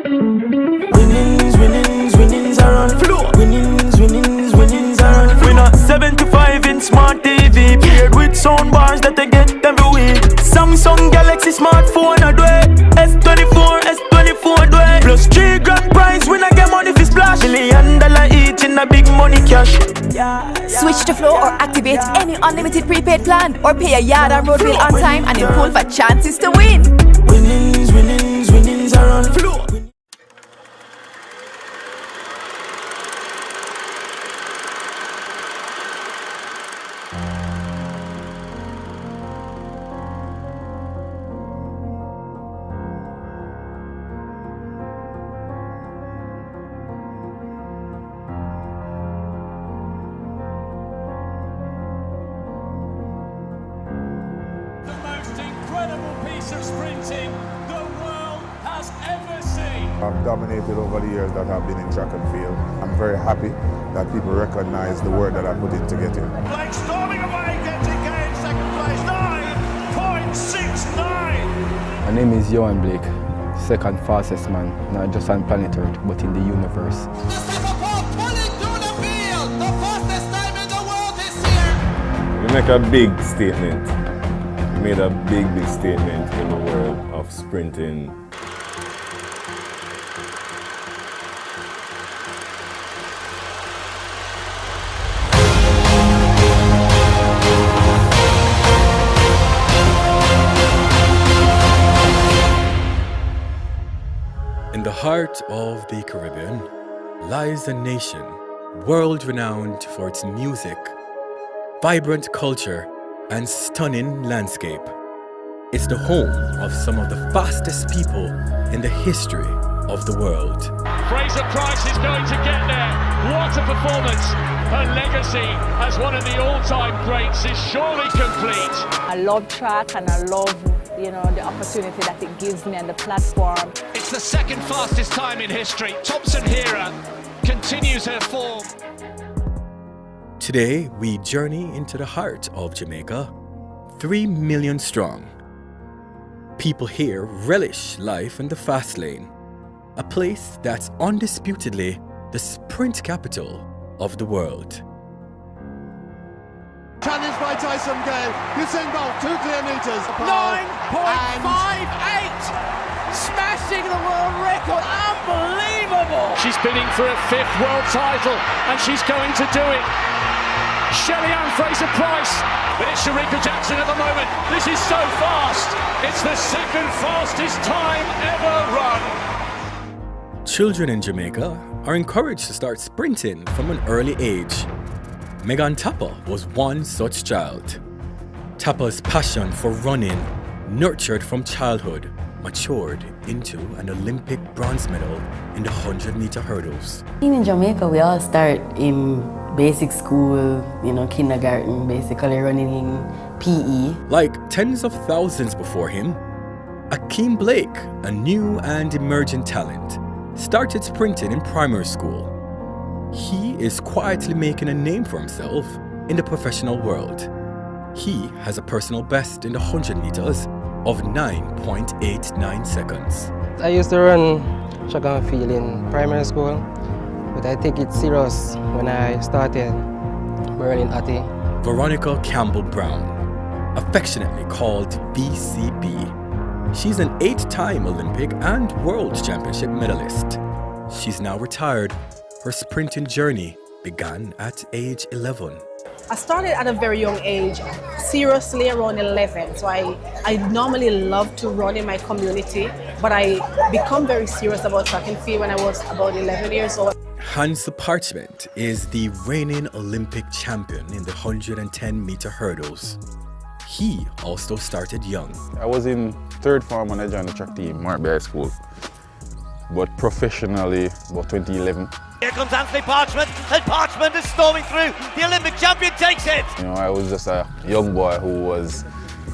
Winnings, winnings, winnings are on floor. Winnings, winnings, winnings are on floor. We not 75 in smart TV, paired with sound bars that they get every week. Samsung Galaxy smartphone a dway. S24 dway. Plus 3 grand prize, win a game money fi splash. $1 million each in a big money cash. Switch to Flow or activate any unlimited prepaid plan, or pay a yard and road bill on time and pull for chances to win. Winnings, winnings, winnings are on floor. Of sprinting the world has ever seen. I've dominated over the years that I've been in track and field. I'm very happy that people recognize the work that I put in to get here. Blake storming away, getting gained second place, 9.69. My name is Johan Blake, second fastest man, not just on planet Earth, but in the universe. The fastest time in the world this year. We make a big statement. We made a big statement in the world of sprinting. In the heart of the Caribbean lies a nation world-renowned for its music, vibrant culture, and stunning landscape. It's the home of some of the fastest people in the history of the world. Fraser Price is going to get there. What a performance. Her legacy as one of the all-time greats is surely complete. I love track and I love, the opportunity that it gives me and the platform. It's the second fastest time in history. Thompson Hera continues her form. Today, we journey into the heart of Jamaica, 3 million strong. People here relish life in the fast lane, a place that's undisputedly the sprint capital of the world. Challenged by Tyson Gale, Usain Bolt, 2 clear meters. 9.58! Smashing the world record, unbelievable! She's bidding for a 5th world title, and she's going to do it. Shelly-Ann Fraser-Price, but it's Sharika Jackson at the moment. This is so fast. It's the second fastest time ever run. Children in Jamaica are encouraged to start sprinting from an early age. Megan Tapper was one such child. Tapper's passion for running, nurtured from childhood, matured into an Olympic bronze medal in the 100-meter hurdles. In Jamaica, we all start in basic school, kindergarten, basically running in PE. Like tens of thousands before him, Akeem Blake, a new and emerging talent, started sprinting in primary school. He is quietly making a name for himself in the professional world. He has a personal best in the 100 meters of 9.89 seconds. I used to run track and field in primary school, but I take it serious when I started running at it. Veronica Campbell-Brown, affectionately called VCB. She's an 8-time Olympic and World Championship medalist. She's now retired. Her sprinting journey began at age 11. I started at a very young age, seriously around 11. So I normally love to run in my community, but I become very serious about track and field when I was about 11 years old. Hans Parchment is the reigning Olympic champion in the 110-meter hurdles. He also started young. I was in 3rd form when I joined the track team, Marby High School. But professionally, about 2011. Here comes Anthony Parchment, and Parchment is storming through. The Olympic champion takes it. I was just a young boy who was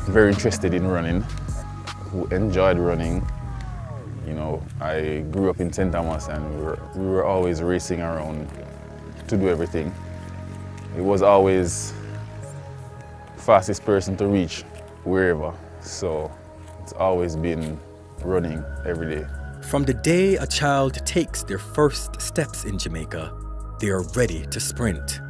very interested in running, who enjoyed running. I grew up in St. Thomas, and we were always racing around to do everything. It was always fastest person to reach wherever. So it's always been running every day. From the day a child takes their first steps in Jamaica, they are ready to sprint.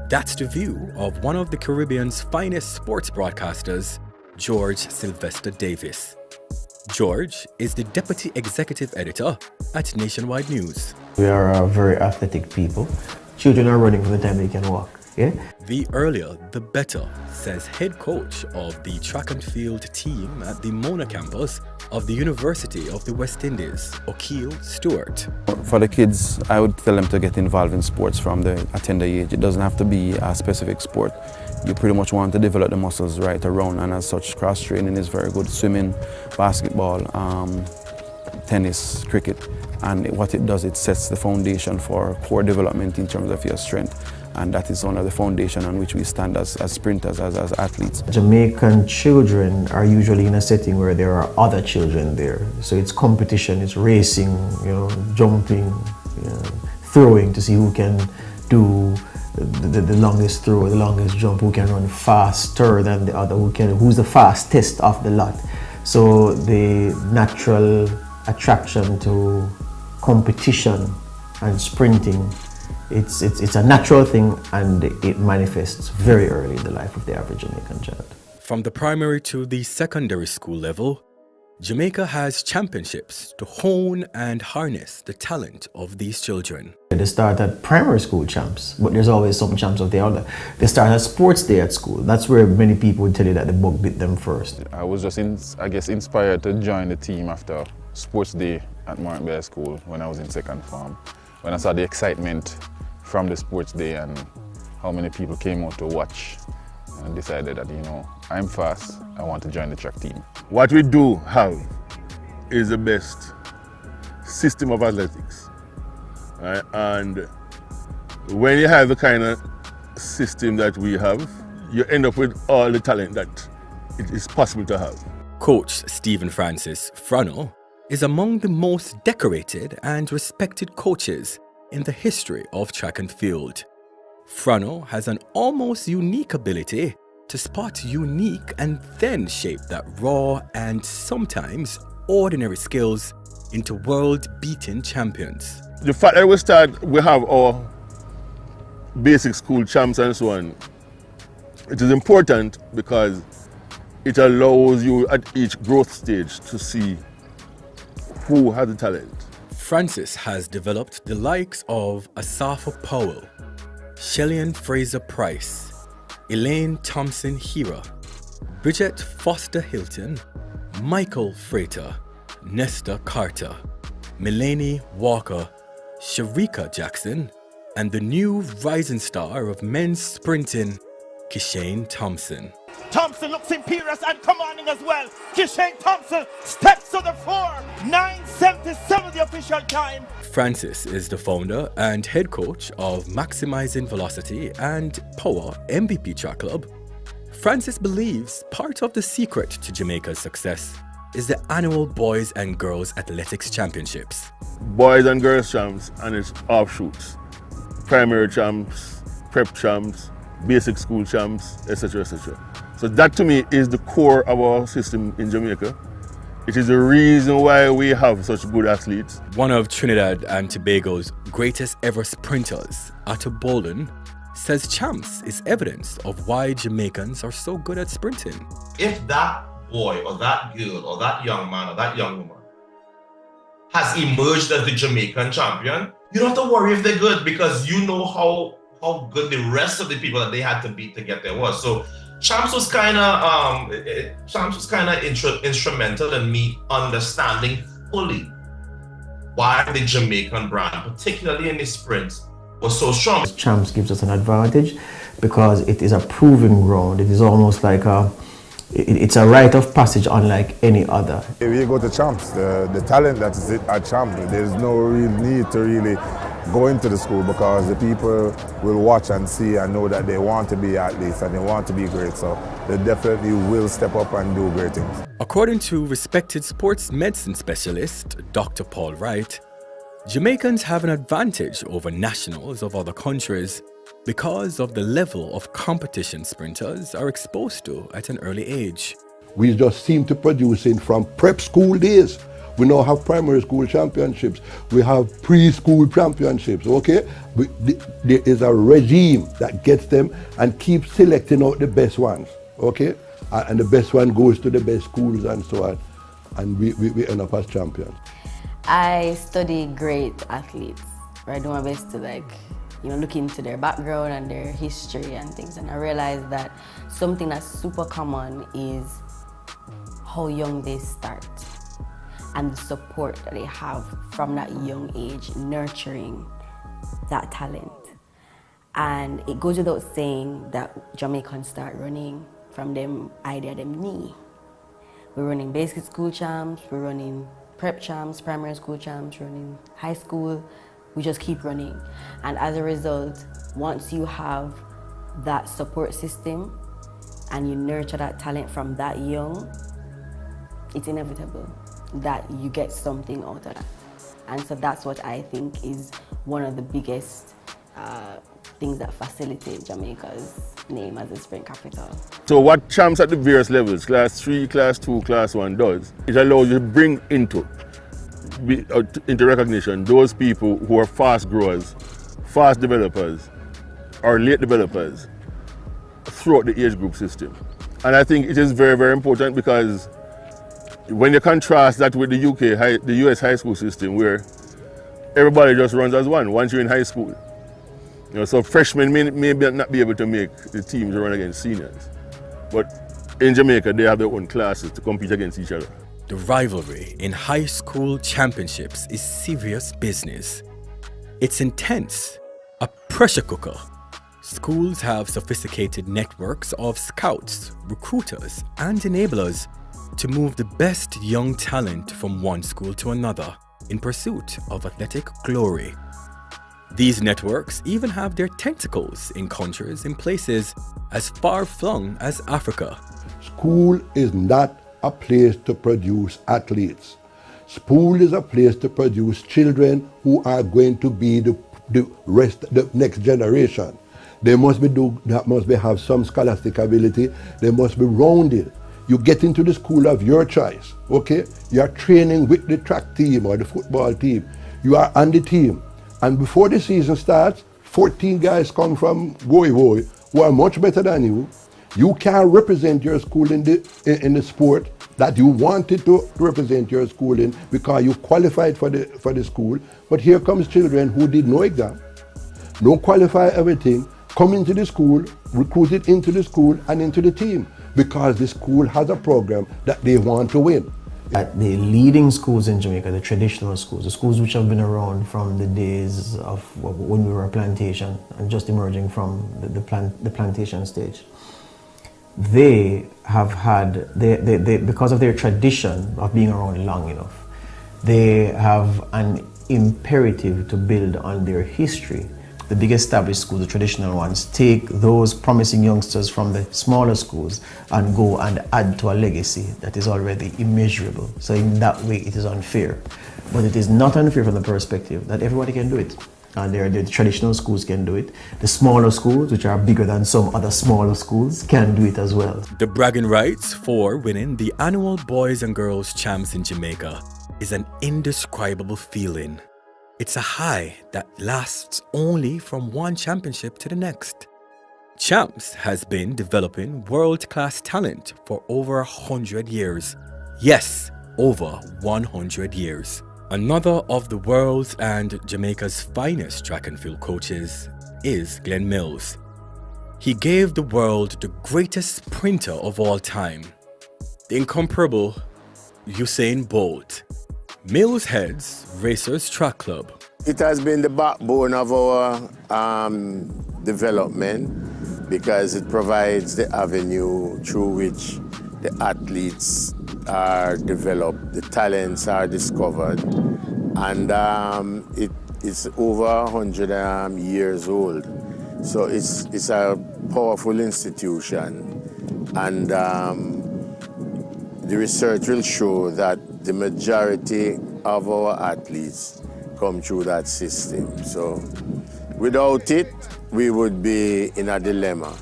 That's the view of one of the Caribbean's finest sports broadcasters, George Sylvester Davis. George is the Deputy Executive Editor at Nationwide News. We are very athletic people. Children are running from the time they can walk. Yeah? The earlier, the better, says head coach of the track and field team at the Mona campus of the University of the West Indies, O'Keel Stewart. For the kids, I would tell them to get involved in sports from the tender age. It doesn't have to be a specific sport. You pretty much want to develop the muscles right around, and as such, cross training is very good. Swimming, basketball, tennis, cricket, and what it does, it sets the foundation for core development in terms of your strength. And that is one of the foundation on which we stand as sprinters, as athletes. Jamaican children are usually in a setting where there are other children there. So it's competition, it's racing, jumping, throwing to see who can do the longest throw, the longest jump, who can run faster than the other, who's the fastest of the lot. So the natural attraction to competition and sprinting, it's a natural thing, and it manifests very early in the life of the average Jamaican child. From the primary to the secondary school level, Jamaica has championships to hone and harness the talent of these children. They start at primary school champs, but there's always some champs of the other. They start at sports day at school. That's where many people would tell you that the bug bit them first. I was just, inspired to join the team after sports day at Martin Bay School when I was in second form. When I saw the excitement from the sports day and how many people came out to watch, and decided that, I'm fast, I want to join the track team. What we do have is the best system of athletics. Right? And when you have the kind of system that we have, you end up with all the talent that it is possible to have. Coach Stephen Francis Frano is among the most decorated and respected coaches in the history of track and field. Frano has an almost unique ability to spot unique and then shape that raw and sometimes ordinary skills into world-beating champions. The fact that we have our basic school champs and so on, it is important because it allows you at each growth stage to see who has the talent. Francis has developed the likes of Asafa Powell, Shellyan Fraser-Price, Elaine Thompson-Hira, Bridget Foster Hilton, Michael Frater, Nesta Carter, Melanie Walker, Sharika Jackson, and the new rising star of men's sprinting, Kishane Thompson. Thompson looks imperious and commanding as well. Kishane Thompson steps to the floor. 9:77 the official time. Francis is the founder and head coach of Maximizing Velocity and Power MVP Track Club. Francis believes part of the secret to Jamaica's success is the annual Boys and Girls Athletics Championships. Boys and Girls Champs and its offshoots. Primary champs, prep champs, basic school champs, etc., etc. So that to me is the core of our system in Jamaica. It is the reason why we have such good athletes. One of Trinidad and Tobago's greatest ever sprinters, Atta Bolden, says champs is evidence of why Jamaicans are so good at sprinting. If that boy or that girl or that young man or that young woman has emerged as the Jamaican champion, you don't have to worry if they're good because you know how good the rest of the people that they had to beat to get there was. So Champs was kind of instrumental in me understanding fully why the Jamaican brand, particularly in the sprints, was so strong. Champs gives us an advantage because it is a proving ground. It is almost like it's a rite of passage unlike any other. If you go to Champs, the talent that is at Champs, there's no real need to really go into the school because the people will watch and see and know that they want to be athletes and they want to be great, so they definitely will step up and do great things. According to respected sports medicine specialist Dr. Paul Wright, Jamaicans have an advantage over nationals of other countries because of the level of competition sprinters are exposed to at an early age. We just seem to produce from prep school days. We now have primary school championships. We have preschool championships, okay? There is a regime that gets them and keeps selecting out the best ones, okay? And the best one goes to the best schools and so on. And we end up as champions. I study great athletes. I do my best to look into their background and their history and things. And I realized that something that's super common is how young they start and the support that they have from that young age, nurturing that talent. And it goes without saying that Jamaicans start running from them idea, them knee. We're running basic school champs, we're running prep champs, primary school champs, running high school. We just keep running. And as a result, once you have that support system and you nurture that talent from that young, it's inevitable that you get something out of that. And so that's what I think is one of the biggest things that facilitate Jamaica's name as a sprint capital. So what champs at the various levels, class 3, class 2, class 1 does, it allows you to bring into recognition those people who are fast growers, fast developers, or late developers throughout the age group system. And I think it is very, very important because when you contrast that with the US high school system where everybody just runs as one once you're in high school. So freshmen may not be able to make the teams run against seniors. But in Jamaica, they have their own classes to compete against each other. The rivalry in high school championships is serious business. It's intense, a pressure cooker. Schools have sophisticated networks of scouts, recruiters, and enablers to move the best young talent from one school to another in pursuit of athletic glory. These networks even have their tentacles in countries in places as far-flung as Africa. School is not a place to produce athletes. School is a place to produce children who are going to be the next generation. They must have some scholastic ability. They must be rounded. You get into the school of your choice, okay? You are training with the track team or the football team. You are on the team. And before the season starts, 14 guys come from Woy who are much better than you. You can't represent your school in the sport that you wanted to represent your school in because you qualified for the school. But here comes children who did no exam, no qualify everything, come into the school, recruited into the school and into the team because the school has a program that they want to win. At the leading schools in Jamaica, the traditional schools, the schools which have been around from the days of when we were a plantation and just emerging from the plantation stage, they have had, because of their tradition of being around long enough, they have an imperative to build on their history. The big established schools, the traditional ones, take those promising youngsters from the smaller schools and go and add to a legacy that is already immeasurable. So in that way, it is unfair. But it is not unfair from the perspective that everybody can do it. And the traditional schools can do it. The smaller schools, which are bigger than some other smaller schools, can do it as well. The bragging rights for winning the annual Boys and Girls Champs in Jamaica is an indescribable feeling. It's a high that lasts only from one championship to the next. Champs has been developing world-class talent for over 100 years. Yes, over 100 years. Another of the world's and Jamaica's finest track and field coaches is Glenn Mills. He gave the world the greatest sprinter of all time, the incomparable Usain Bolt. Mills heads Racers Track Club. It has been the backbone of our development because it provides the avenue through which the athletes are developed, the talents are discovered, and it is over 100 years old. So it's a powerful institution, and the research will show that the majority of our athletes come through that system. So without it, we would be in a dilemma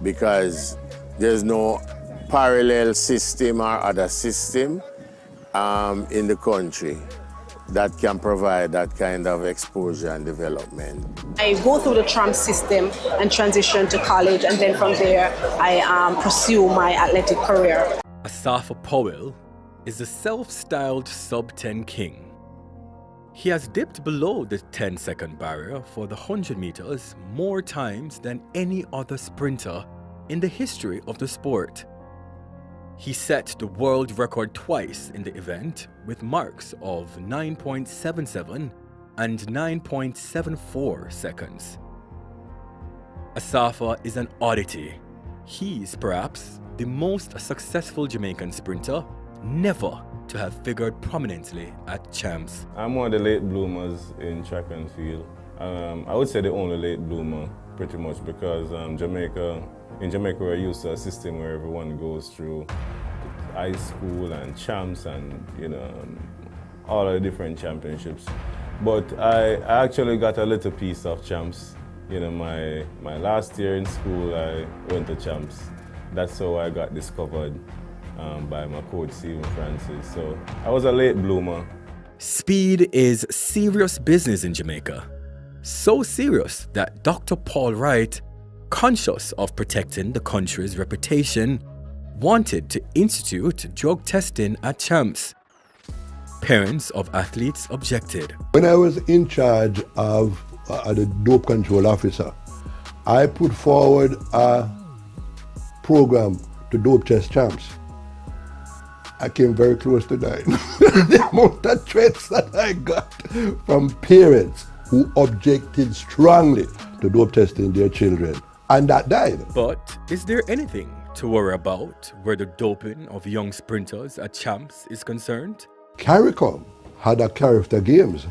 because there's no parallel system or other system in the country that can provide that kind of exposure and development. I go through the tram system and transition to college, and then from there I pursue my athletic career. Asafa Powell is the self-styled sub-10 king. He has dipped below the 10-second barrier for the 100 meters more times than any other sprinter in the history of the sport. He set the world record twice in the event with marks of 9.77 and 9.74 seconds. Asafa is an oddity. He's perhaps the most successful Jamaican sprinter never to have figured prominently at champs. I'm one of the late bloomers in track and field. I would say the only late bloomer, pretty much, because in Jamaica we're used to a system where everyone goes through high school and champs and all the different championships. But I actually got a little piece of champs. My last year in school I went to champs. That's how I got discovered by my coach, Stephen Francis. So I was a late bloomer. Speed is serious business in Jamaica. So serious that Dr. Paul Wright, conscious of protecting the country's reputation, wanted to institute drug testing at champs. Parents of athletes objected. When I was in charge of the dope control officer, I put forward a program to dope test champs. I came very close to dying. The amount of threats that I got from parents who objected strongly to dope testing their children, and that died. But is there anything to worry about where the doping of young sprinters at champs is concerned? CARICOM had a character games,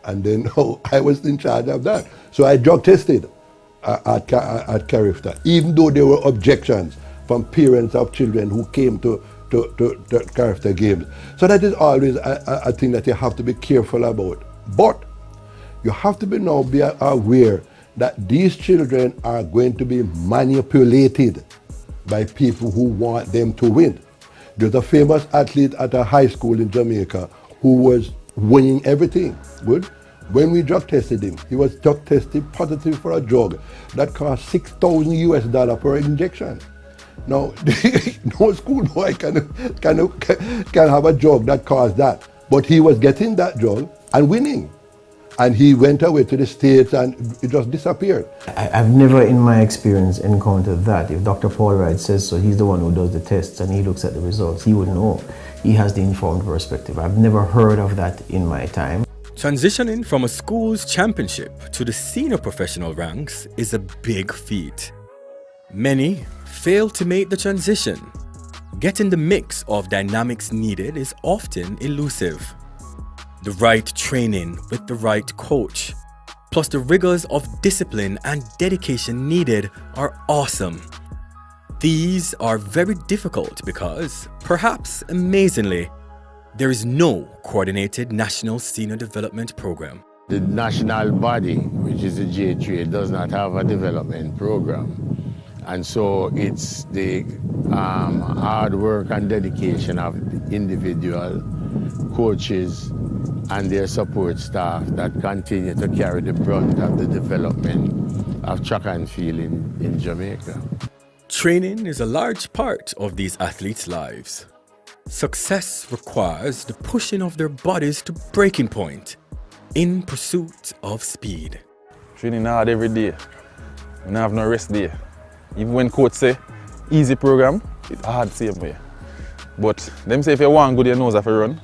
and then I was in charge of that. So I drug tested at CARIFTA, even though there were objections from parents of children who came to CARIFTA games. So that is always a thing that you have to be careful about. But you have to be aware that these children are going to be manipulated by people who want them to win. There's a famous athlete at a high school in Jamaica who was winning everything. Good. When we drug tested him, he was drug tested positive for a drug that cost $6,000 per injection. Now, no schoolboy can have a drug that costs that. But he was getting that drug and winning. And he went away to the States and it just disappeared. I've never in my experience encountered that. If Dr. Paul Wright says so, he's the one who does the tests and he looks at the results, he would know. He has the informed perspective. I've never heard of that in my time. Transitioning from a school's championship to the senior professional ranks is a big feat. Many fail to make the transition. Getting the mix of dynamics needed is often elusive. The right training with the right coach, plus the rigors of discipline and dedication needed are awesome. These are very difficult because, perhaps amazingly, there is no coordinated national senior development program. The national body, which is the J3, does not have a development program. And so it's the hard work and dedication of individual coaches and their support staff that continue to carry the brunt of the development of track and field in Jamaica. Training is a large part of these athletes' lives. Success requires the pushing of their bodies to breaking point in pursuit of speed. Training hard every day. We don't have no rest day. Even when coach say easy program, it's hard same way. But them say if you want good, you know how to run.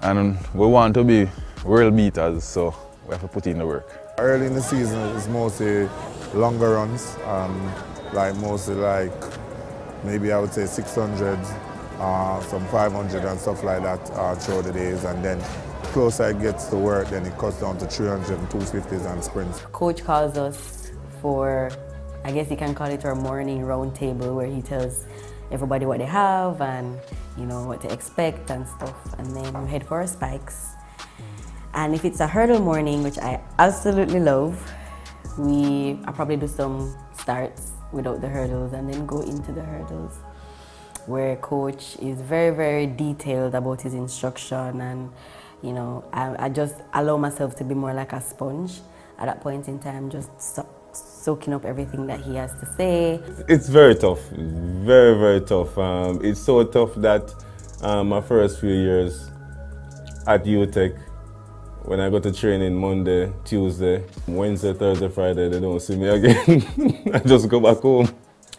And we want to be world beaters, so we have to put in the work. Early in the season, it's mostly longer runs, maybe I would say 600, some 500 and stuff like that throughout the days. And then closer it gets to work, then it cuts down to 300 and 250s and sprints. Coach calls us for, I guess you can call it our morning round table, where he tells everybody what they have and what to expect and stuff, and then we head for our spikes. And if it's a hurdle morning, which I absolutely love, I probably do some starts without the hurdles and then go into the hurdles. where coach is very, very detailed about his instruction, and you know, I just allow myself to be more like a sponge at that point in time, just soaking up everything that he has to say. It's very tough, very, very tough. It's so tough that my first few years at UTech, when I go to training Monday, Tuesday, Wednesday, Thursday, Friday, they don't see me again. I just go back home.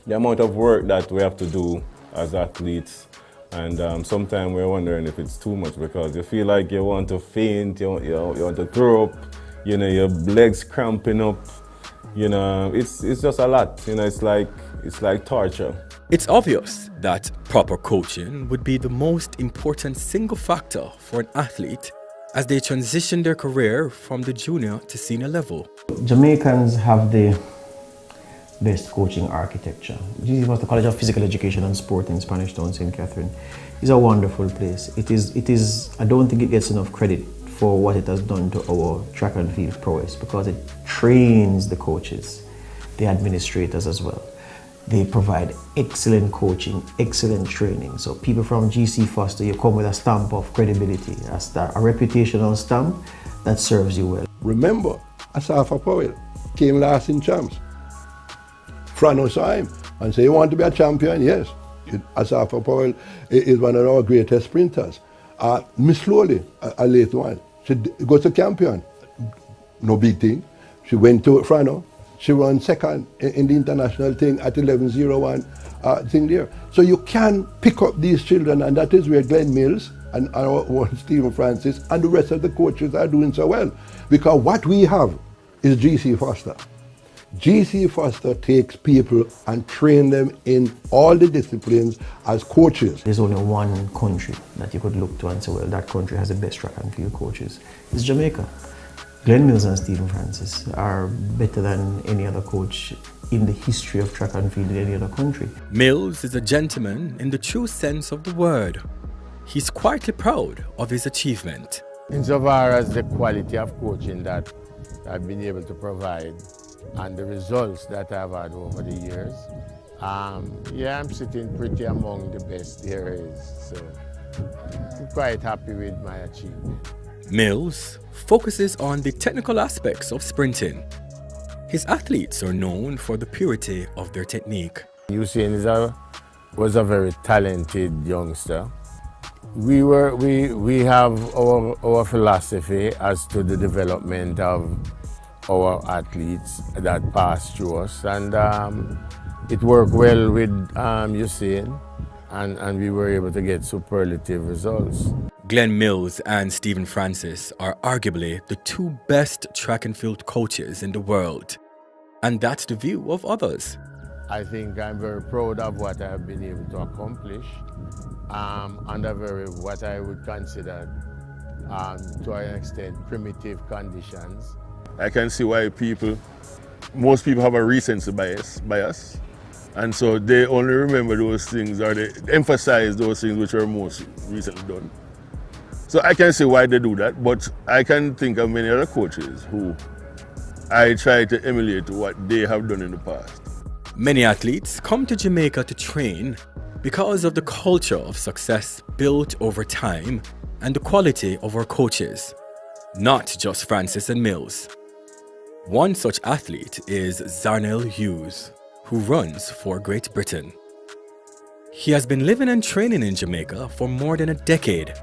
The amount of work that we have to do as athletes, and sometimes we're wondering if it's too much, because you feel like you want to faint, you want to throw up, you know, your legs cramping up, you know, it's just a lot, you know, it's like torture. It's obvious that proper coaching would be the most important single factor for an athlete as they transition their career from the junior to senior level. Jamaicans have the best coaching architecture. This was the College of Physical Education and Sport in Spanish Town, St. Catherine. It's a wonderful place. It is. I don't think it gets enough credit for what it has done to our track and field prowess, because it trains the coaches, the administrators as well. They provide excellent coaching, excellent training. So people from GC Foster, you come with a stamp of credibility, a reputational stamp that serves you well. Remember, Asafa Powell came last in champs. Frano saw him and said, "You want to be a champion?" Yes. Asafa Powell is one of our greatest sprinters. Miss Slowly, a late one, she goes to champion. No big thing. She went to Frano. She ran second in the international thing at 11:01 thing there. So you can pick up these children, and that is where Glenn Mills and our one Stephen Francis and the rest of the coaches are doing so well. Because what we have is GC Foster. GC Foster takes people and train them in all the disciplines as coaches. There's only one country that you could look to and say, well, that country has the best track and field coaches. It's Jamaica. Glenn Mills and Stephen Francis are better than any other coach in the history of track and field in any other country. Mills is a gentleman in the true sense of the word. He's quietly proud of his achievement. Insofar as the quality of coaching that I've been able to provide and the results that I've had over the years, yeah, I'm sitting pretty among the best there is. So I'm quite happy with my achievement. Mills focuses on the technical aspects of sprinting. His athletes are known for the purity of their technique. Usain was a very talented youngster. We have our philosophy as to the development of our athletes that pass through us, and it worked well with Usain, and we were able to get superlative results. Glenn Mills and Stephen Francis are arguably the two best track and field coaches in the world. And that's the view of others. I think I'm very proud of what I have been able to accomplish under what I would consider, to an extent, primitive conditions. I can see why most people have a recency bias. And so they only remember those things, or they emphasize those things which were most recently done. So I can see why they do that, but I can think of many other coaches who I try to emulate what they have done in the past. Many athletes come to Jamaica to train because of the culture of success built over time and the quality of our coaches, not just Francis and Mills. One such athlete is Zarnell Hughes, who runs for Great Britain. He has been living and training in Jamaica for more than a decade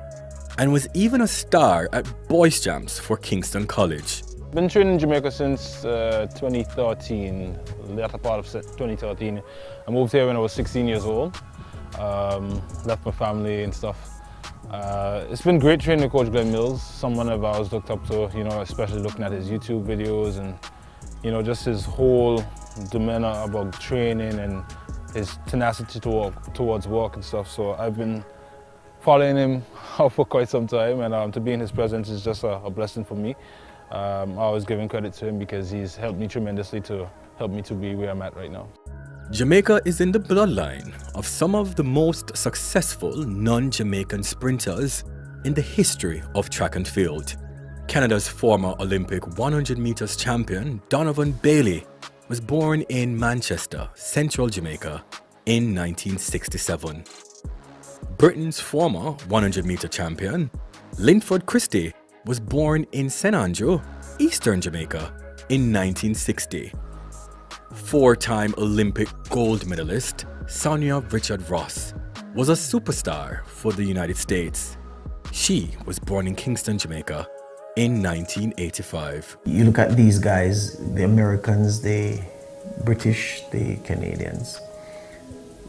and was even a star at Boys Jams for Kingston College. Been training in Jamaica since 2013, latter part of 2013. I moved here when I was 16 years old, left my family and stuff. It's been great training with Coach Glenn Mills, someone I've always looked up to, you know, especially looking at his YouTube videos and, you know, just his whole demeanor about training and his tenacity towards work and stuff. So I've been following him for quite some time, and to be in his presence is just a blessing for me. I always give him credit to him because he's helped me tremendously to help me to be where I'm at right now. Jamaica is in the bloodline of some of the most successful non-Jamaican sprinters in the history of track and field. Canada's former Olympic 100 meters champion Donovan Bailey was born in Manchester, central Jamaica in 1967. Britain's former 100-meter champion, Linford Christie, was born in St Andrew, Eastern Jamaica, in 1960. Four-time Olympic gold medalist Sonia Richard-Ross was a superstar for the United States. She was born in Kingston, Jamaica in 1985. You look at these guys, the Americans, the British, the Canadians.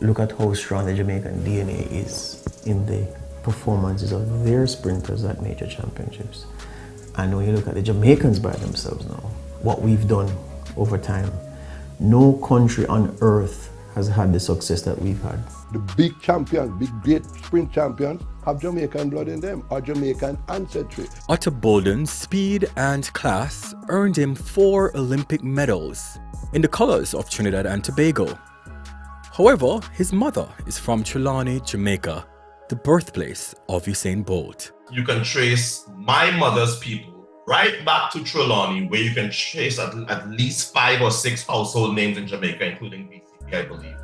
Look at how strong the Jamaican DNA is in the performances of their sprinters at major championships. And when you look at the Jamaicans by themselves now, what we've done over time, no country on earth has had the success that we've had. The big champions, big great sprint champions have Jamaican blood in them or Jamaican ancestry. Otto Bolden's speed and class earned him 4 Olympic medals in the colors of Trinidad and Tobago. However, his mother is from Trelawney, Jamaica, the birthplace of Usain Bolt. You can trace my mother's people right back to Trelawney, where you can trace at least 5 or 6 household names in Jamaica, including BCP, I believe,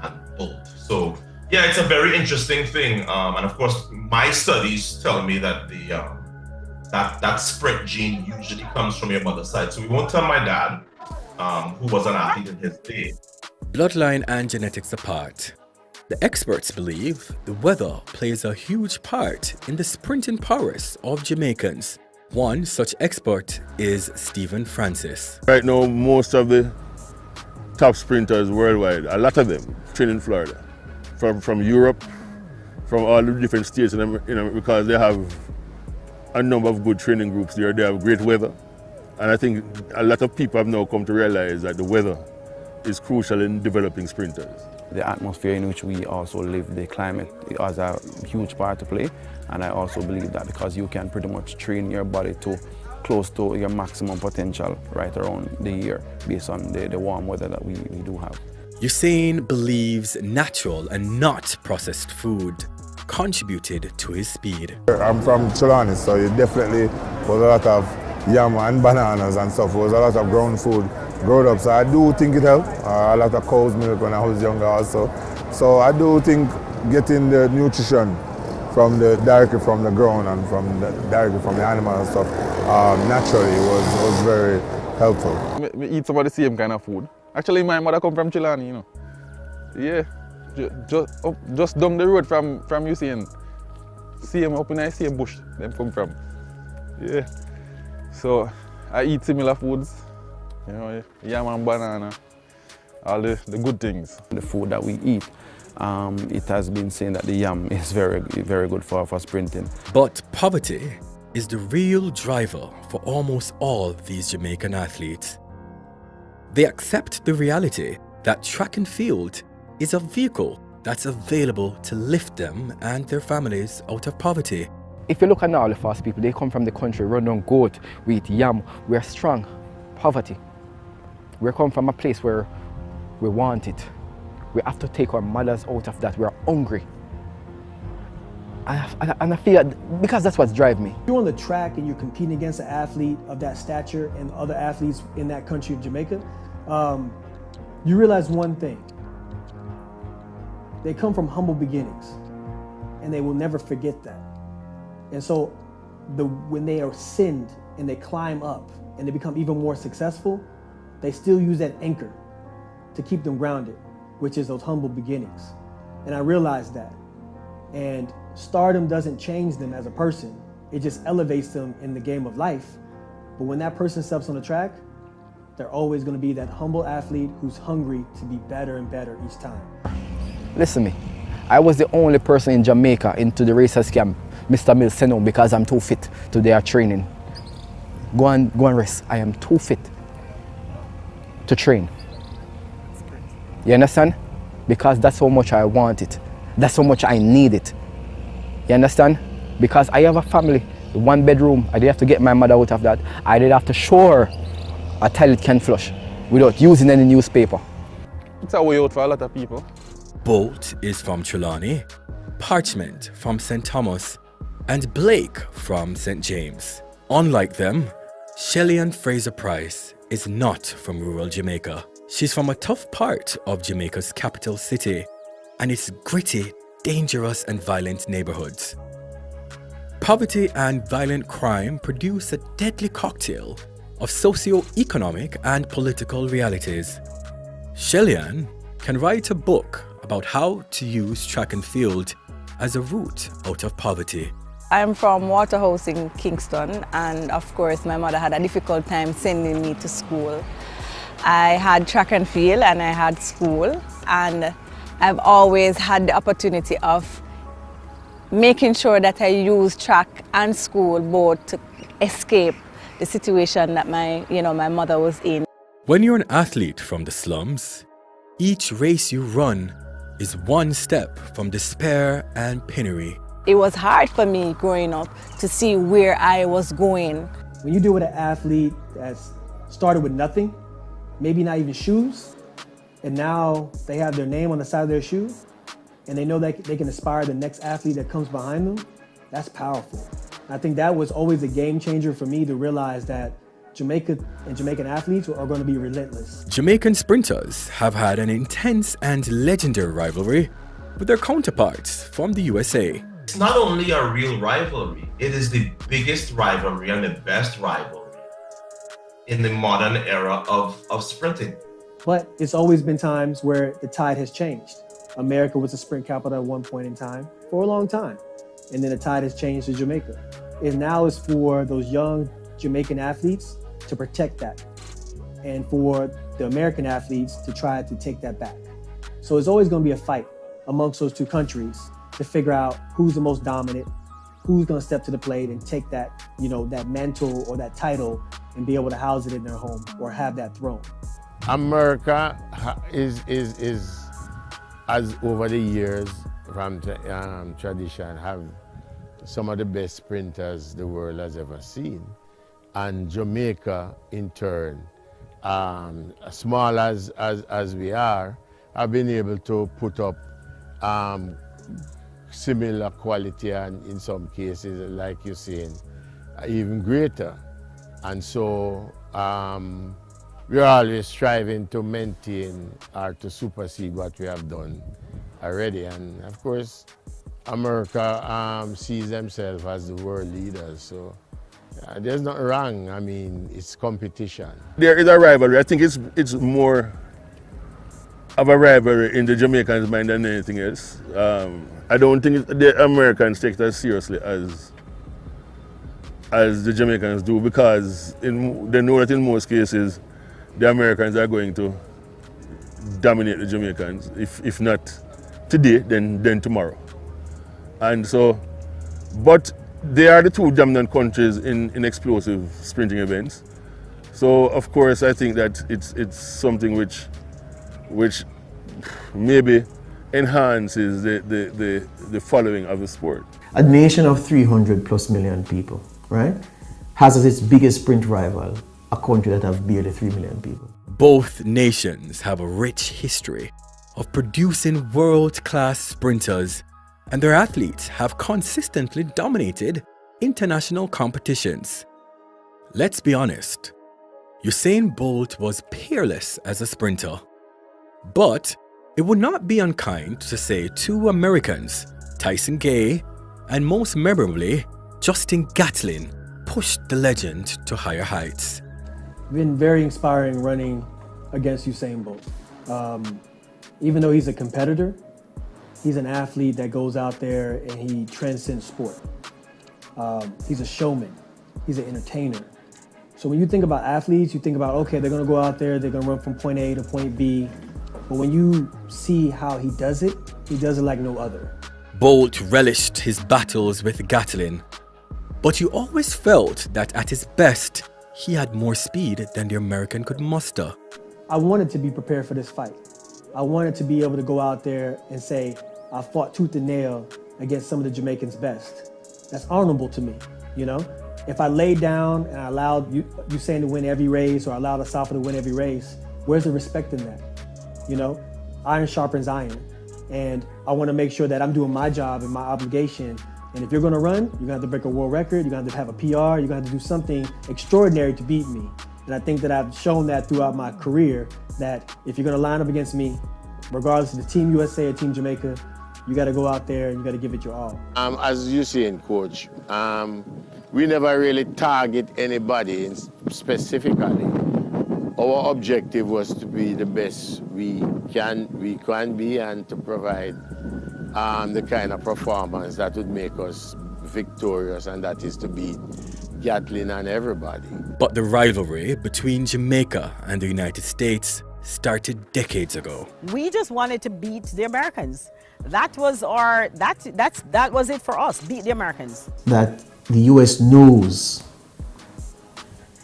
and Bolt. So yeah, it's a very interesting thing. And of course, my studies tell me that that sprint gene usually comes from your mother's side. So we won't tell my dad, who was an athlete in his day. Bloodline and genetics apart, the experts believe the weather plays a huge part in the sprinting prowess of Jamaicans. One such expert is Stephen Francis. Right now, most of the top sprinters worldwide, a lot of them train in Florida, from Europe, from all the different states, because they have a number of good training groups there. They have great weather, and I think a lot of people have now come to realize that the weather is crucial in developing sprinters. The atmosphere in which we also live, the climate, has a huge part to play. And I also believe that because you can pretty much train your body to close to your maximum potential right around the year based on the warm weather that we do have. Usain believes natural and not processed food contributed to his speed. I'm from Trelawney, so it definitely was a lot of yam and bananas and stuff. It was a lot of ground food growing up, so I do think it helped. A lot of cow's milk when I was younger also. So I do think getting the nutrition directly from the ground and directly from the animal and stuff naturally was very helpful. We eat some of the same kind of food. Actually, my mother come from Trelawney, you know. Yeah, just down the road from Usain. Same up in the same bush them come from. Yeah. So I eat similar foods, you know, yam and banana, all the good things. The food that we eat, it has been seen that the yam is very, very good for sprinting. But poverty is the real driver for almost all these Jamaican athletes. They accept the reality that track and field is a vehicle that's available to lift them and their families out of poverty. If you look at all the fast people, they come from the country, run on goat, we eat yam, we're strong. Poverty. We come from a place where we want it. We have to take our mothers out of that. We're hungry. And I feel that because that's what's driving me. You're on the track and you're competing against an athlete of that stature and other athletes in that country of Jamaica, you realize one thing. They come from humble beginnings and they will never forget that. And so when they are ascend and they climb up and they become even more successful, they still use that anchor to keep them grounded, which is those humble beginnings. And I realized that. And stardom doesn't change them as a person. It just elevates them in the game of life. But when that person steps on the track, they're always going to be that humble athlete who's hungry to be better and better each time. Listen to me. I was the only person in Jamaica into the racers camp Mr. Mills sent home because I'm too fit to their training. Go and rest. I am too fit to train. You understand? Because that's how much I want it. That's how much I need it. You understand? Because I have a family, 1 bedroom. I did have to get my mother out of that. I did have to show her a toilet can flush without using any newspaper. It's a way out for a lot of people. Bolt is from Trelawney, Parchment from St. Thomas, and Blake from St. James. Unlike them, Shelly-Ann Fraser-Pryce is not from rural Jamaica. She's from a tough part of Jamaica's capital city, and it's gritty dangerous and violent neighborhoods. Poverty and violent crime produce a deadly cocktail of socio-economic and political realities. Shelly-Ann can write a book about how to use track and field as a route out of poverty. I'm from Waterhouse in Kingston, and of course my mother had a difficult time sending me to school. I had track and field and I had school, and I've always had the opportunity of making sure that I use track and school both to escape the situation that my mother was in. When you're an athlete from the slums, each race you run is one step from despair and penury. It was hard for me growing up to see where I was going. When you deal with an athlete that's started with nothing, maybe not even shoes, and now they have their name on the side of their shoe, and they know that they can inspire the next athlete that comes behind them, that's powerful. I think that was always a game changer for me to realize that Jamaica and Jamaican athletes are going to be relentless. Jamaican sprinters have had an intense and legendary rivalry with their counterparts from the USA. It's not only a real rivalry, it is the biggest rivalry and the best rivalry in the modern era of sprinting. But it's always been times where the tide has changed. America was a sprint capital at one point in time for a long time. And then the tide has changed to Jamaica. And now it's for those young Jamaican athletes to protect that, and for the American athletes to try to take that back. So it's always going to be a fight amongst those two countries to figure out who's the most dominant, who's going to step to the plate and take that, that mantle or that title and be able to house it in their home or have that throne. America is as over the years from tradition have some of the best sprinters the world has ever seen. And Jamaica, in turn, small as we are, have been able to put up similar quality and in some cases, like you're saying, even greater. And so we're always striving to maintain or to supersede what we have done already. And of course, America sees themselves as the world leaders. So there's nothing wrong. I mean, it's competition. There is a rivalry. I think it's more of a rivalry in the Jamaicans' mind than anything else. I don't think the Americans take it as seriously as the Jamaicans do, because they know that in most cases the Americans are going to dominate the Jamaicans. If not today, then tomorrow. And so, but they are the two dominant countries in explosive sprinting events. So of course I think that it's something which maybe enhances the following of the sport. A nation of 300 plus million people, right, has as its biggest sprint rival a country that have barely 3 million people. Both nations have a rich history of producing world-class sprinters, and their athletes have consistently dominated international competitions. Let's be honest, Usain Bolt was peerless as a sprinter. But it would not be unkind to say two Americans, Tyson Gay and most memorably, Justin Gatlin, pushed the legend to higher heights. Been very inspiring running against Usain Bolt. Even though he's a competitor, he's an athlete that goes out there and he transcends sport. He's a showman. He's an entertainer. So when you think about athletes, you think about, okay, they're gonna go out there, they're gonna run from point A to point B. But when you see how he does it like no other. Bolt relished his battles with Gatlin, but you always felt that at his best, he had more speed than the American could muster. I wanted to be prepared for this fight. I wanted to be able to go out there and say, I fought tooth and nail against some of the Jamaicans' best. That's honorable to me, you know? If I laid down and I allowed Usain to win every race or allowed Asafa to win every race, where's the respect in that? You know, iron sharpens iron. And I want to make sure that I'm doing my job and my obligation. And if you're going to run, you're going to have to break a world record, you're going to have to have a PR, you're going to have to do something extraordinary to beat me. And I think that I've shown that throughout my career, that if you're going to line up against me, regardless of the Team USA or Team Jamaica, you got to go out there and you got to give it your all. As you saying, Coach, we never really target anybody specifically. Our objective was to be the best we can be and to provide the kind of performance that would make us victorious, and that is to beat Gatlin and everybody. But the rivalry between Jamaica and the United States started decades ago. We just wanted to beat the Americans. That was that was it for us, beat the Americans. That the US knows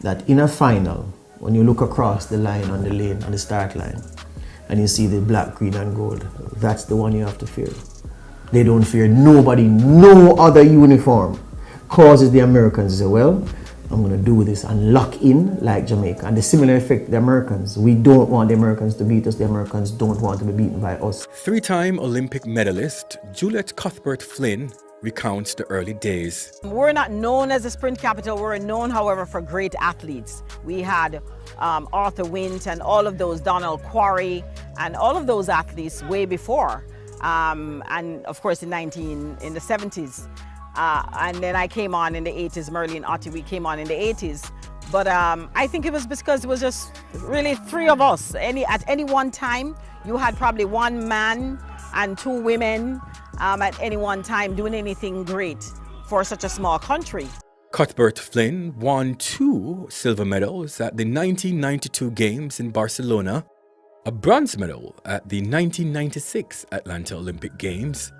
that in a final, when you look across the line on the lane, on the start line, and you see the black, green and gold, that's the one you have to fear. They don't fear nobody, no other uniform causes the Americans to say, well, I'm going to do this and lock in like Jamaica. And the similar effect, the Americans. We don't want the Americans to beat us. The Americans don't want to be beaten by us. Three-time Olympic medalist Juliet Cuthbert-Flynn recounts the early days. We're not known as a sprint capital. We're known, however, for great athletes. We had Arthur Wint and all of those, Donald Quarry, and all of those athletes way before. And of course in the 70s. And then I came on in the 80s, Merlin Otti, we came on in the 80s. But I think it was because it was just really three of us. At any one time, you had probably one man and two women at any one time doing anything great for such a small country. Cuthbert-Flynn won 2 silver medals at the 1992 Games in Barcelona, a bronze medal at the 1996 Atlanta Olympic Games,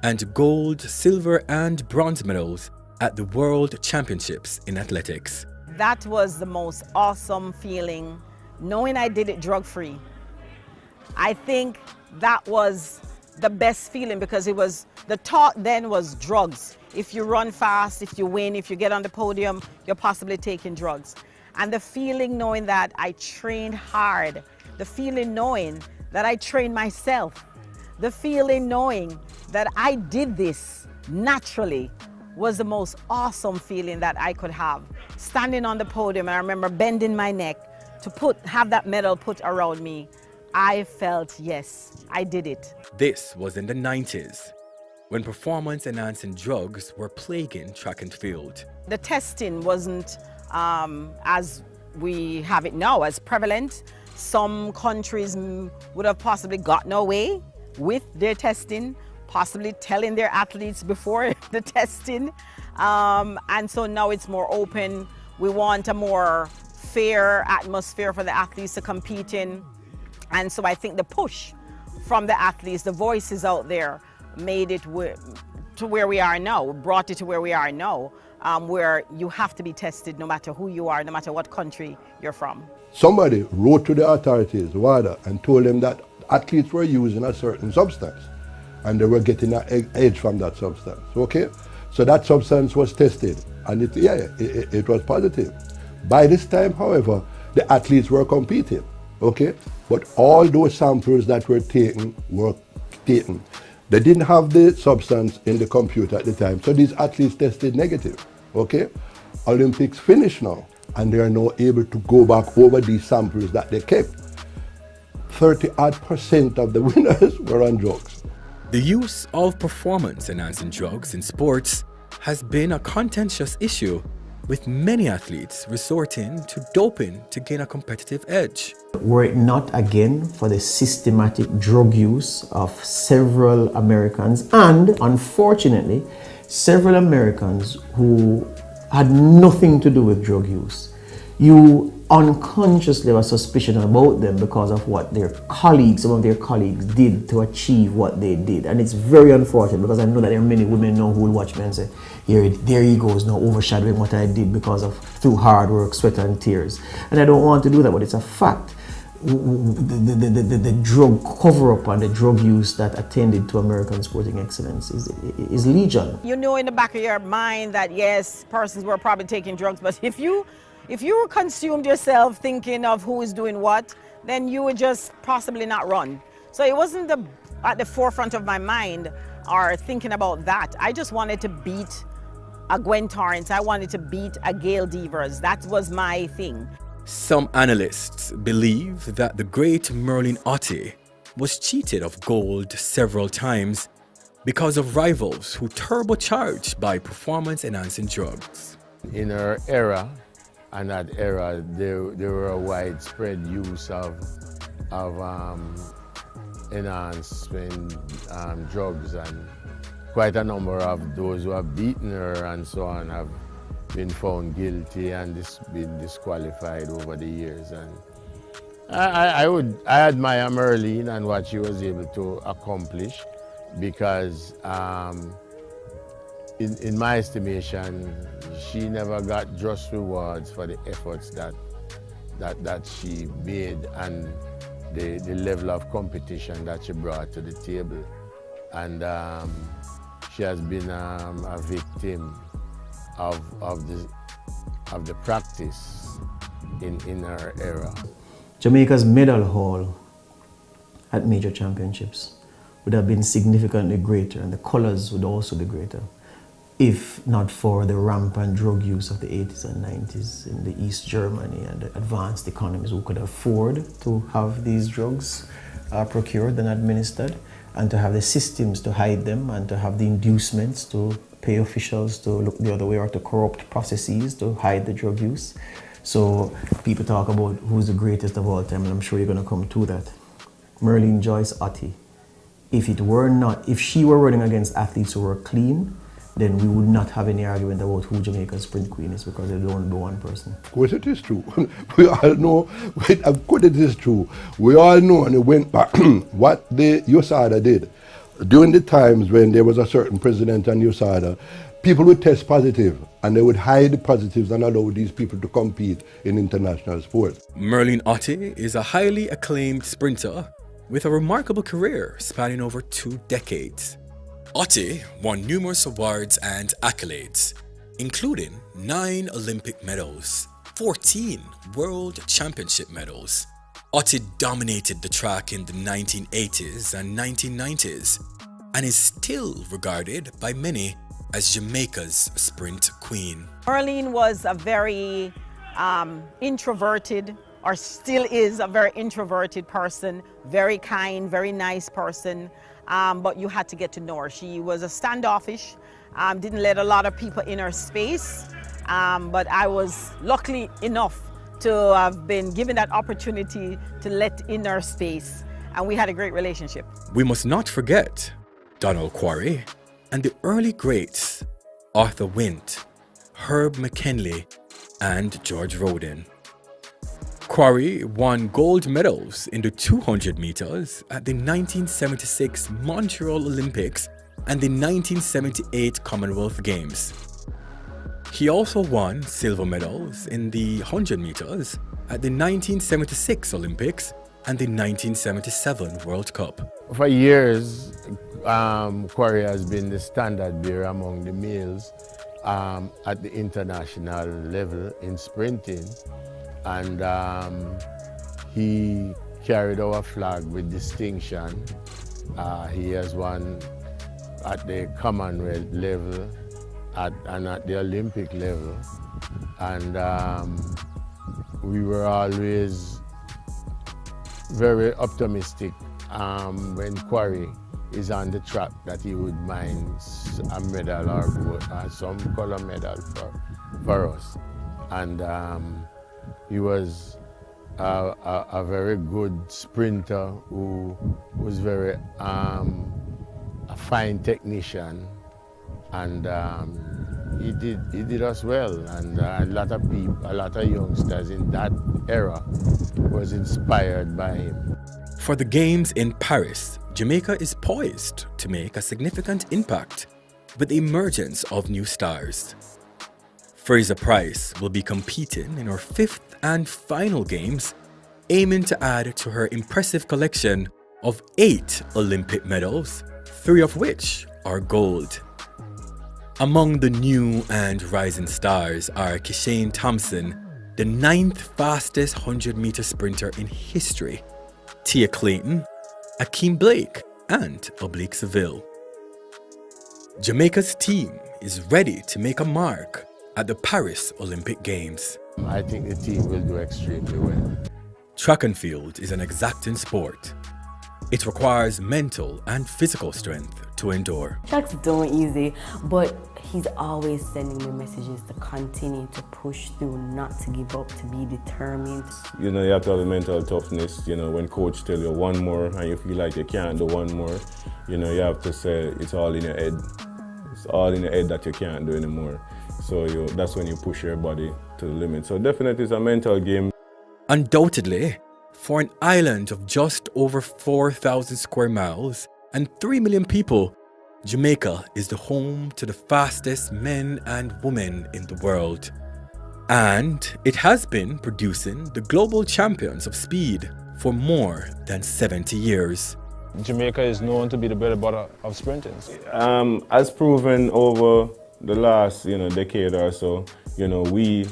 and gold, silver and bronze medals at the World Championships in athletics. That was the most awesome feeling, knowing I did it drug-free. I think that was the best feeling because it was, the talk then was drugs. If you run fast, if you win, if you get on the podium, you're possibly taking drugs. And the feeling knowing that I trained hard, the feeling knowing that I trained myself, the feeling knowing that I did this naturally was the most awesome feeling that I could have. Standing on the podium, and I remember bending my neck to have that medal put around me. I felt, yes, I did it. This was in the 90s, when performance-enhancing drugs were plaguing track and field. The testing wasn't as we have it now, as prevalent. Some countries would have possibly gotten away with their testing, possibly telling their athletes before the testing. And so now it's more open. We want a more fair atmosphere for the athletes to compete in. And so I think the push from the athletes, the voices out there, made it to where we are now, brought it to where we are now, where you have to be tested no matter who you are, no matter what country you're from. Somebody wrote to the authorities, WADA, and told them that athletes were using a certain substance and they were getting an edge from that substance, okay? So that substance was tested and it was positive. By this time, however, the athletes were competing, okay? But all those samples that were taken were taken. They didn't have the substance in the computer at the time, so these athletes tested negative, okay? Olympics finished now, and they are now able to go back over these samples that they kept. 30% of the winners were on drugs. The use of performance-enhancing drugs in sports has been a contentious issue, with many athletes resorting to doping to gain a competitive edge. Were it not again for the systematic drug use of several Americans, and unfortunately, several Americans who had nothing to do with drug use, you unconsciously have a suspicion about them because of what their colleagues, some of their colleagues did to achieve what they did. And it's very unfortunate because I know that there are many women now who will watch me and say, there he goes now overshadowing what I did because of through hard work, sweat and tears. And I don't want to do that, but it's a fact. The drug cover-up and the drug use that attended to American sporting excellence is legion. You know in the back of your mind that yes, persons were probably taking drugs, but if you consumed yourself thinking of who is doing what, then you would just possibly not run. So it wasn't at the forefront of my mind or thinking about that. I just wanted to beat a Gwen Torrance. I wanted to beat a Gail Devers. That was my thing. Some analysts believe that the great Merlin Otti was cheated of gold several times because of rivals who turbocharged by performance-enhancing drugs. In our era, and that era, there were a widespread use of enhancement drugs, and quite a number of those who have beaten her and so on have been found guilty and been disqualified over the years. And I admire Merlene and what she was able to accomplish, because in my estimation, she never got just rewards for the efforts that she made and the level of competition that she brought to the table. And she has been a victim of the practice in her era. Jamaica's medal haul at major championships would have been significantly greater, and the colors would also be greater, if not for the rampant drug use of the 80s and 90s in the East Germany and the advanced economies who could afford to have these drugs procured and administered, and to have the systems to hide them, and to have the inducements to pay officials to look the other way or to corrupt processes to hide the drug use. So people talk about who's the greatest of all time, and I'm sure you're going to come to that. Merlene Joyce Ottey. If she were running against athletes who were clean, then we would not have any argument about who Jamaica's sprint queen is, because they don't know one person. Of course it is true. We all know, of course it is true. We all know, and it went back, what the USADA did. During the times when there was a certain president on USADA, people would test positive, and they would hide the positives and allow these people to compete in international sports. Merlene Ottey is a highly acclaimed sprinter with a remarkable career spanning over 2 decades. Ottey won numerous awards and accolades, including 9 Olympic medals, 14 World Championship medals. Ottey dominated the track in the 1980s and 1990s and is still regarded by many as Jamaica's sprint queen. Merlene was a very introverted, or still is a very introverted person, very kind, very nice person, but you had to get to know her. She was a standoffish, didn't let a lot of people in her space, but I was lucky enough to have been given that opportunity to let in her space, and we had a great relationship. We must not forget Donald Quarry and the early greats Arthur Wint, Herb McKinley, and George Roden. Quarry won gold medals in the 200 meters at the 1976 Montreal Olympics and the 1978 Commonwealth Games. He also won silver medals in the 100 meters at the 1976 Olympics and the 1977 World Cup. For years, Quarry has been the standard bearer among the males at the international level in sprinting, and he carried our flag with distinction. He has won at the Commonwealth level and at the Olympic level, and we were always very optimistic when Quarry is on the track that he would mine a medal or some color medal for us. And he was a very good sprinter who was very a fine technician, and he did us well, and a lot of youngsters in that era was inspired by him. For the Games in Paris, Jamaica is poised to make a significant impact with the emergence of new stars. Fraser Price will be competing in her 5th and final Games, aiming to add to her impressive collection of 8 Olympic medals, 3 of which are gold. Among the new and rising stars are Kishane Thompson, the 9th fastest 100-meter sprinter in history, Tia Clayton, Akeem Blake, and Oblique Seville. Jamaica's team is ready to make a mark at the Paris Olympic Games. I think the team will do extremely well. Track and field is an exacting sport. It requires mental and physical strength to endure. Tracks don't easy, but he's always sending me messages to continue to push through, not to give up, to be determined. You know, you have to have the mental toughness. You know, when coach tell you one more and you feel like you can't do one more, you know, you have to say it's all in your head. It's all in your head that you can't do anymore. So that's when you push your body to the limit. So definitely it's a mental game. Undoubtedly, for an island of just over 4,000 square miles and 3 million people, Jamaica is the home to the fastest men and women in the world. And it has been producing the global champions of speed for more than 70 years. Jamaica is known to be the bread and butter of sprinting. As proven over the last decade or so, we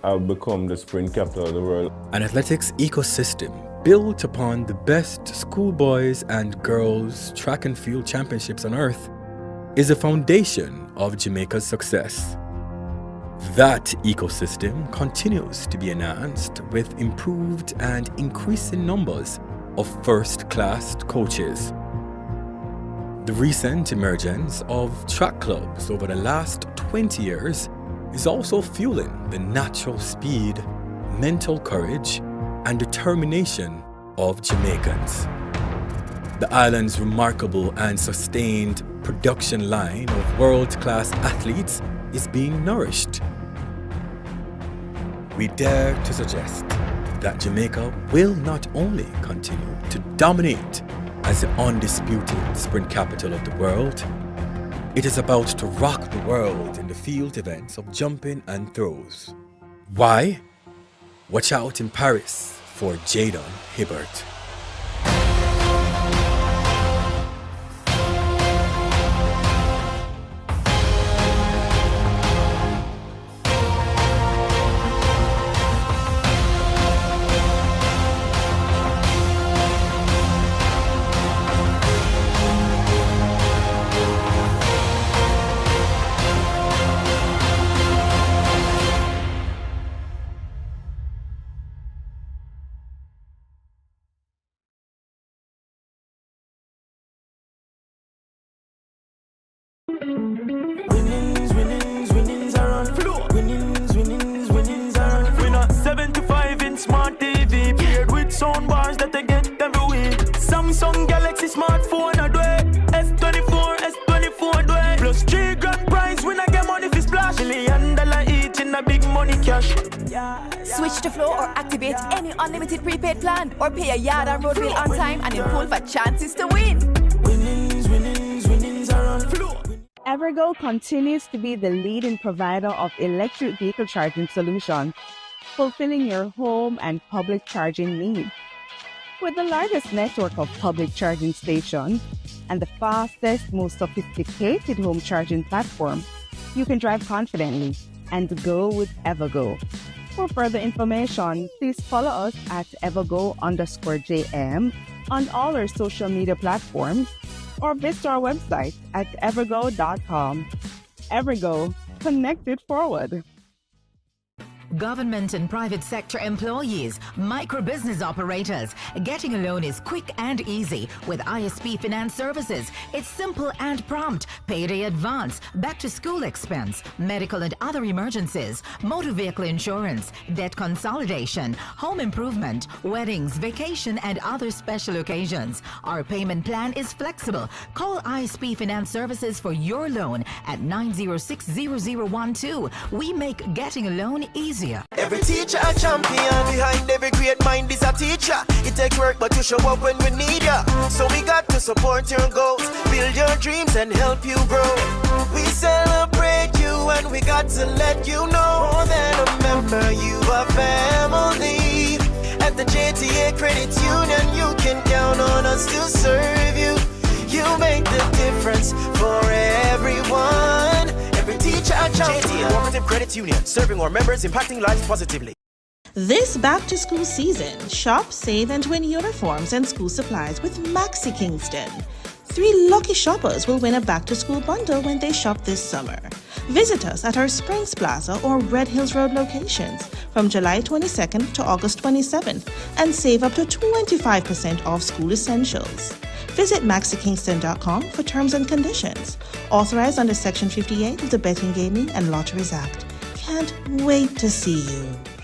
have become the sprint capital of the world. An athletics ecosystem built upon the best schoolboys and girls track and field championships on earth is the foundation of Jamaica's success. That ecosystem continues to be enhanced with improved and increasing numbers of first-class coaches. The recent emergence of track clubs over the last 20 years is also fueling the natural speed, mental courage, and determination of Jamaicans. The island's remarkable and sustained production line of world-class athletes is being nourished. We dare to suggest that Jamaica will not only continue to dominate as the undisputed sprint capital of the world, it is about to rock the world in the field events of jumping and throws. Why? Watch out in Paris for Jadon Hibbert. Winnings are on floor. Winnings are on. We not 75 inch smart TV paired with sound bars that they get every week. Samsung Galaxy smartphone a dway. S24 dway. Plus 3 grand prize win a game on if it's splash. $1 million each in a big money cash. Switch to Flow or activate any unlimited prepaid plan or pay a yard and road bill on time and improve for chances to win. Winnings are on floor. Evergo continues to be the leading provider of electric vehicle charging solutions, fulfilling your home and public charging needs. With the largest network of public charging stations and the fastest, most sophisticated home charging platform, you can drive confidently and go with Evergo. For further information, please follow us at Evergo_JM on all our social media platforms or visit our website at evergo.com. Evergo, connected forward. Government and private sector employees, micro-business operators. Getting a loan is quick and easy with ISP Finance Services. It's simple and prompt. Payday advance, back-to-school expense, medical and other emergencies, motor vehicle insurance, debt consolidation, home improvement, weddings, vacation and other special occasions. Our payment plan is flexible. Call ISP Finance Services for your loan at 906-0012. We make getting a loan easier. Every teacher a champion. Behind every great mind is a teacher. It takes work, but you show up when we need ya. So we got to support your goals, build your dreams, and help you grow. We celebrate you, and we got to let you know, more than a member, you are family. At the JTA Credit Union, you can count on us to serve you. You make the difference for everyone. Every teacher a champion. JTA Cooperative Credit Union, serving our members, impacting lives positively. This back-to-school season, shop, save, and win uniforms and school supplies with Maxi Kingston. 3 lucky shoppers will win a back-to-school bundle when they shop this summer. Visit us at our Springs Plaza or Red Hills Road locations from July 22nd to August 27th and save up to 25% off school essentials. Visit maxikingston.com for terms and conditions. Authorized under Section 58 of the Betting, Gaming and Lotteries Act. Can't wait to see you.